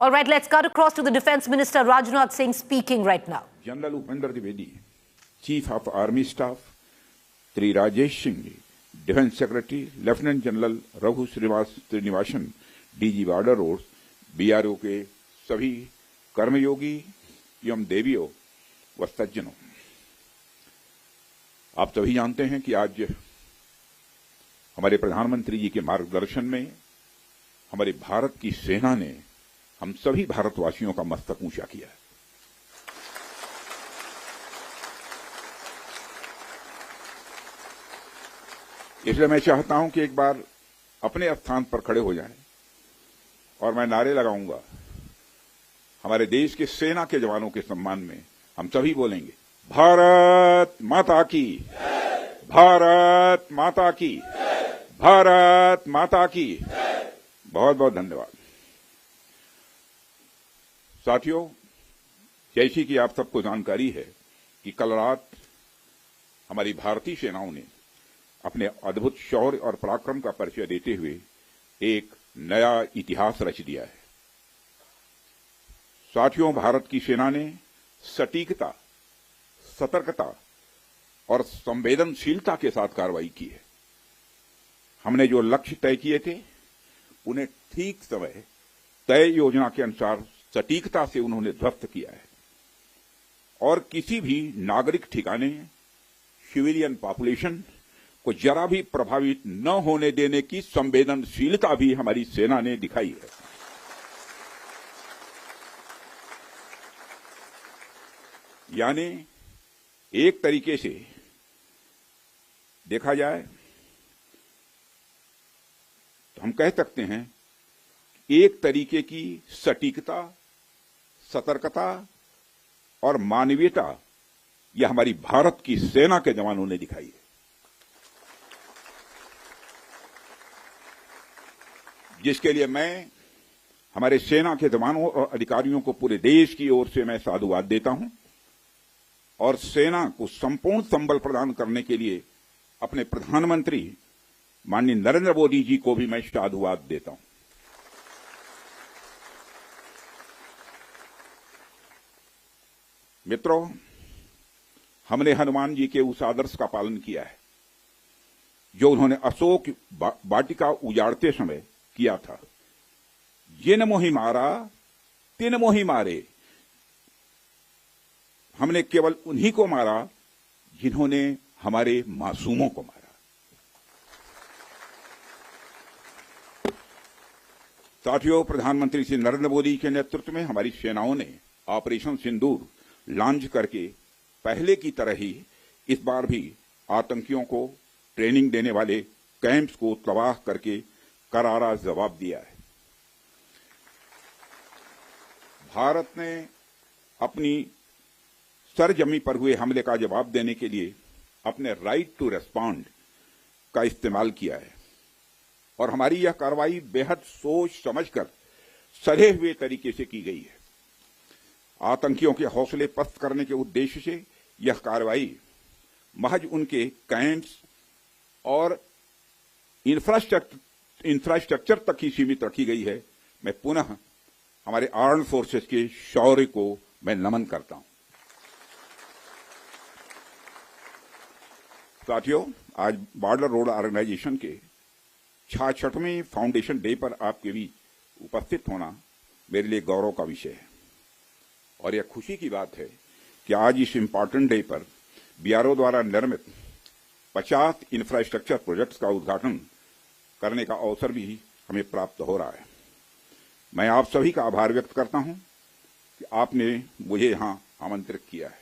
All right, let's cut across to the Defense Minister Rajnath Singh speaking right now. General Upendra Dwivedi, Chief of Army Staff, Sri Rajesh Singh, Defense Secretary, Lieutenant General Raghu Srinivasan, DG Border Roads, BRO के सभी कर्मयोगी एवं देवियों व सज्जनों, आप सभी जानते हैं कि आज हमारे प्रधानमंत्री जी के मार्गदर्शन में हमारे भारत की सेना ने हम सभी भारतवासियों का मस्तक ऊंचा किया है। इसलिए मैं चाहता हूं कि एक बार अपने स्थान पर खड़े हो जाएं और मैं नारे लगाऊंगा। हमारे देश के सेना के जवानों के सम्मान में हम सभी बोलेंगे, भारत माता की, भारत माता की, भारत माता की। बहुत बहुत धन्यवाद। साथियों, जैसी कि आप सबको जानकारी है कि कल रात हमारी भारतीय सेनाओं ने अपने अद्भुत शौर्य और पराक्रम का परिचय देते हुए एक नया इतिहास रच दिया है। साथियों, भारत की सेना ने सटीकता, सतर्कता और संवेदनशीलता के साथ कार्रवाई की है। हमने जो लक्ष्य तय किए थे उन्हें ठीक समय तय योजना के अनुसार सटीकता से उन्होंने ध्वस्त किया है और किसी भी नागरिक ठिकाने, सिविलियन पॉपुलेशन को जरा भी प्रभावित न होने देने की संवेदनशीलता भी हमारी सेना ने दिखाई है। यानी एक तरीके से देखा जाए तो हम कह सकते हैं एक तरीके की सटीकता, सतर्कता और मानवीयता यह हमारी भारत की सेना के जवानों ने दिखाई है, जिसके लिए मैं हमारे सेना के जवानों और अधिकारियों को पूरे देश की ओर से मैं साधुवाद देता हूं और सेना को संपूर्ण संबल प्रदान करने के लिए अपने प्रधानमंत्री माननीय नरेंद्र मोदी जी को भी मैं साधुवाद देता हूं। मित्रों, हमने हनुमान जी के उस आदर्श का पालन किया है जो उन्होंने अशोक वाटिका उजाड़ते समय किया था। जिन मोहि मारा तिन मोहि मारे। हमने केवल उन्हीं को मारा जिन्होंने हमारे मासूमों को मारा। साथियों, प्रधानमंत्री श्री नरेंद्र मोदी के नेतृत्व में हमारी सेनाओं ने ऑपरेशन सिंदूर लॉन्च करके पहले की तरह ही इस बार भी आतंकियों को ट्रेनिंग देने वाले कैंप्स को तबाह करके करारा जवाब दिया है। भारत ने अपनी सरजमी पर हुए हमले का जवाब देने के लिए अपने राइट टू रेस्पॉन्ड का इस्तेमाल किया है और हमारी यह कार्रवाई बेहद सोच समझकर सधे हुए तरीके से की गई है। आतंकियों के हौसले पस्त करने के उद्देश्य से यह कार्रवाई महज उनके कैंप्स और इंफ्रास्ट्रक्चर तक ही सीमित रखी गई है। मैं पुनः हमारे आर्म फोर्सेस के शौर्य को मैं नमन करता हूं। साथियों, आज बॉर्डर रोड ऑर्गेनाइजेशन के 66वें फाउंडेशन डे पर आपके बीच उपस्थित होना मेरे लिए गौरव का विषय है और यह खुशी की बात है कि आज इस इम्पॉर्टेंट डे पर बीआरओ द्वारा निर्मित 50 इंफ्रास्ट्रक्चर प्रोजेक्ट्स का उद्घाटन करने का अवसर भी हमें प्राप्त हो रहा है। मैं आप सभी का आभार व्यक्त करता हूं कि आपने मुझे यहां आमंत्रित किया है।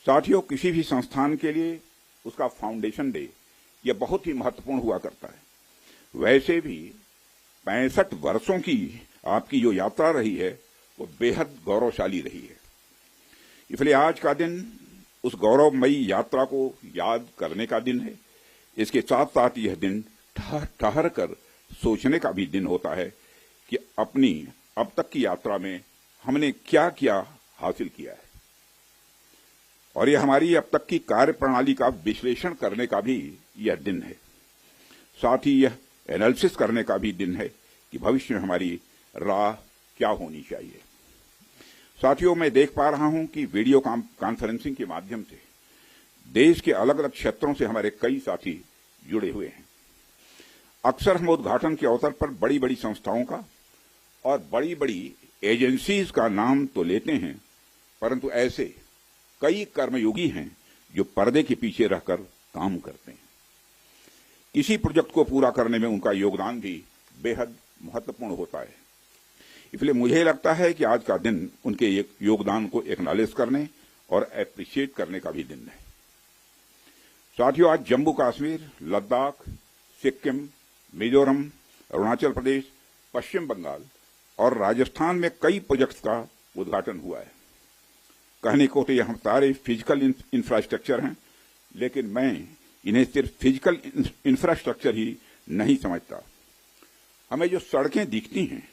साथियों, किसी भी संस्थान के लिए उसका फाउंडेशन डे यह बहुत ही महत्वपूर्ण हुआ करता है। वैसे भी 65 वर्षों की आपकी जो यात्रा रही है वो बेहद गौरवशाली रही है। इसलिए आज का दिन उस गौरवमयी यात्रा को याद करने का दिन है। इसके साथ साथ यह दिन ठहर कर सोचने का भी दिन होता है कि अपनी अब तक की यात्रा में हमने क्या क्या हासिल किया है और यह हमारी अब तक की कार्य प्रणाली का विश्लेषण करने का भी यह दिन है। साथ ही यह एनालिसिस करने का भी दिन है कि भविष्य में हमारी राह क्या होनी चाहिए। साथियों, मैं देख पा रहा हूं कि वीडियो कॉन्फ्रेंसिंग के माध्यम से देश के अलग अलग क्षेत्रों से हमारे कई साथी जुड़े हुए हैं। अक्सर हम उद्घाटन के अवसर पर बड़ी बड़ी संस्थाओं का और बड़ी बड़ी एजेंसीज का नाम तो लेते हैं, परंतु ऐसे कई कर्मयोगी हैं जो पर्दे के पीछे रहकर काम करते हैं। किसी प्रोजेक्ट को पूरा करने में उनका योगदान भी बेहद महत्वपूर्ण होता है। इसलिए मुझे लगता है कि आज का दिन उनके योगदान को एक्नॉलेज करने और एप्रिशिएट करने का भी दिन है। साथियों, आज जम्मू कश्मीर, लद्दाख, सिक्किम, मिजोरम, अरुणाचल प्रदेश, पश्चिम बंगाल और राजस्थान में कई प्रोजेक्ट्स का उद्घाटन हुआ है। कहने को तो यह सारे फिजिकल इंफ्रास्ट्रक्चर हैं, लेकिन मैं इन्हें सिर्फ फिजिकल इंफ्रास्ट्रक्चर ही नहीं समझता। हमें जो सड़कें दिखती हैं,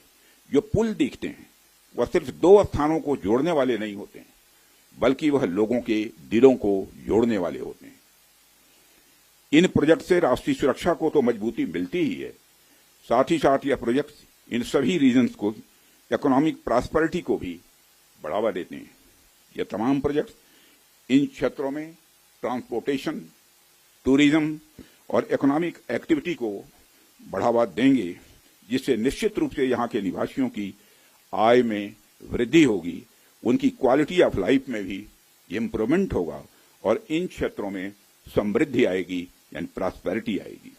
जो पुल दिखते हैं, वह सिर्फ दो स्थानों को जोड़ने वाले नहीं होते हैं, बल्कि वह लोगों के दिलों को जोड़ने वाले होते हैं। इन प्रोजेक्ट से राष्ट्रीय सुरक्षा को तो मजबूती मिलती ही है, साथ ही साथ यह प्रोजेक्ट इन सभी रीजन्स को इकोनॉमिक प्रॉस्पेरिटी को भी बढ़ावा देते हैं। यह तमाम प्रोजेक्ट इन क्षेत्रों में ट्रांसपोर्टेशन, टूरिज्म और इकोनॉमिक एक्टिविटी को बढ़ावा देंगे, जिससे निश्चित रूप से यहाँ के निवासियों की आय में वृद्धि होगी, उनकी क्वालिटी ऑफ लाइफ में भी इम्प्रूवमेंट होगा और इन क्षेत्रों में समृद्धि आएगी, यानी प्रॉस्पेरिटी आएगी।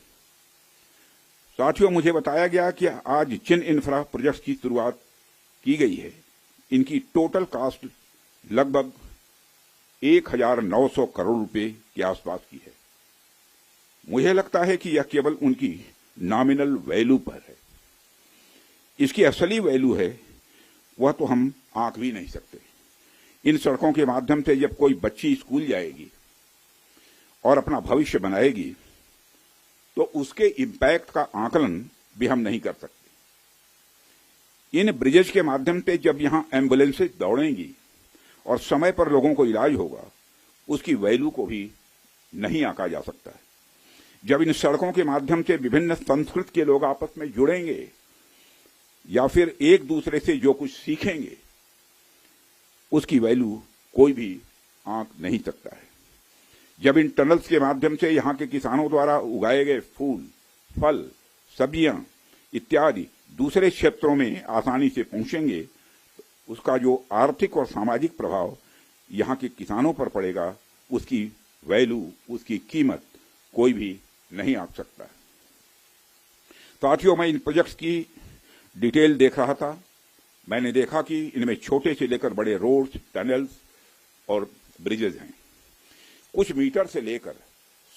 साथियों, मुझे बताया गया कि आज जिन इंफ्रा प्रोजेक्ट्स की शुरुआत की गई है, इनकी टोटल कॉस्ट लगभग 1900 करोड़ रुपए के आसपास की है। मुझे लगता है कि यह केवल उनकी नॉमिनल वैल्यू पर है। इसकी असली वैल्यू है वह तो हम आंक भी नहीं सकते। इन सड़कों के माध्यम से जब कोई बच्ची स्कूल जाएगी और अपना भविष्य बनाएगी, तो उसके इम्पैक्ट का आकलन भी हम नहीं कर सकते। इन ब्रिजेज के माध्यम से जब यहां एम्बुलेंसेज दौड़ेंगी और समय पर लोगों को इलाज होगा, उसकी वैल्यू को भी नहीं आंका जा सकता है। जब इन सड़कों के माध्यम से विभिन्न संस्कृति के लोग आपस में जुड़ेंगे या फिर एक दूसरे से जो कुछ सीखेंगे, उसकी वैल्यू कोई भी आंक नहीं सकता है। जब इन टनल्स के माध्यम से यहाँ के किसानों द्वारा उगाए गए फूल, फल, सब्जियां इत्यादि दूसरे क्षेत्रों में आसानी से पहुंचेंगे, उसका जो आर्थिक और सामाजिक प्रभाव यहाँ के किसानों पर पड़ेगा, उसकी वैल्यू, उसकी कीमत कोई भी नहीं आंक सकता। साथियों, मैं इन प्रोजेक्ट्स की डिटेल देख रहा था। मैंने देखा कि इनमें छोटे से लेकर बड़े रोड्स, टनल्स और ब्रिजेज हैं। कुछ मीटर से लेकर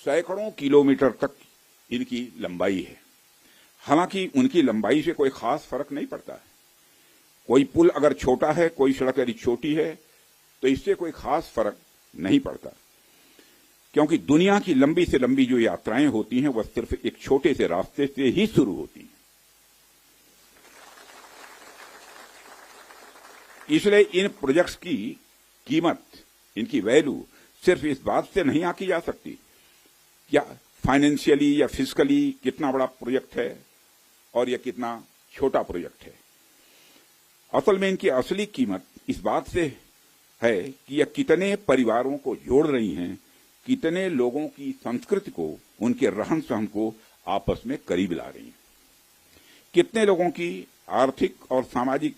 सैकड़ों किलोमीटर तक इनकी लंबाई है। हालांकि उनकी लंबाई से कोई खास फर्क नहीं पड़ता है। कोई पुल अगर छोटा है, कोई सड़क यदि छोटी है, तो इससे कोई खास फर्क नहीं पड़ता, क्योंकि दुनिया की लंबी से लंबी जो यात्राएं होती हैं, वह सिर्फ एक छोटे से रास्ते से ही शुरू होती हैं। इसलिए इन प्रोजेक्ट्स की कीमत, इनकी वैल्यू सिर्फ इस बात से नहीं आंकी जा सकती क्या फाइनेंशियली या फिजिकली कितना बड़ा प्रोजेक्ट है और यह कितना छोटा प्रोजेक्ट है। असल में इनकी असली कीमत इस बात से है कि यह कितने परिवारों को जोड़ रही हैं, कितने लोगों की संस्कृति को, उनके रहन सहन को आपस में करीब ला रही हैं, कितने लोगों की आर्थिक और सामाजिक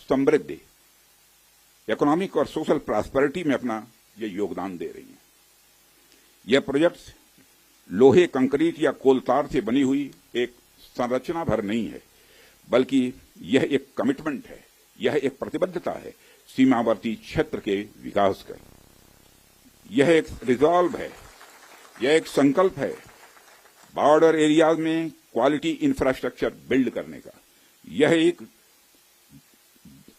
समृद्धि, इकोनॉमिक और सोशल प्रॉस्पेरिटी में अपना ये योगदान दे रही हैं। यह प्रोजेक्ट लोहे, कंक्रीट या कोलतार से बनी हुई एक संरचना भर नहीं है, बल्कि यह एक कमिटमेंट है, यह एक प्रतिबद्धता है सीमावर्ती क्षेत्र के विकास का। यह एक रिजॉल्व है, यह एक संकल्प है बॉर्डर एरियाज में क्वालिटी इंफ्रास्ट्रक्चर बिल्ड करने का। यह एक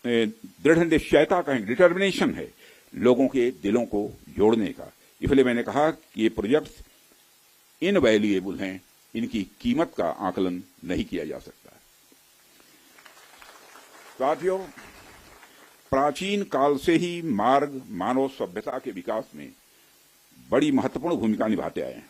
दृढ़ निश्चयता का डिटर्मिनेशन है लोगों के दिलों को जोड़ने का। इसलिए मैंने कहा कि ये प्रोजेक्ट्स इनवैल्यूएबल हैं, इनकी कीमत का आकलन नहीं किया जा सकता। साथियों, प्राचीन काल से ही मार्ग मानव सभ्यता के विकास में बड़ी महत्वपूर्ण भूमिका निभाते आए हैं।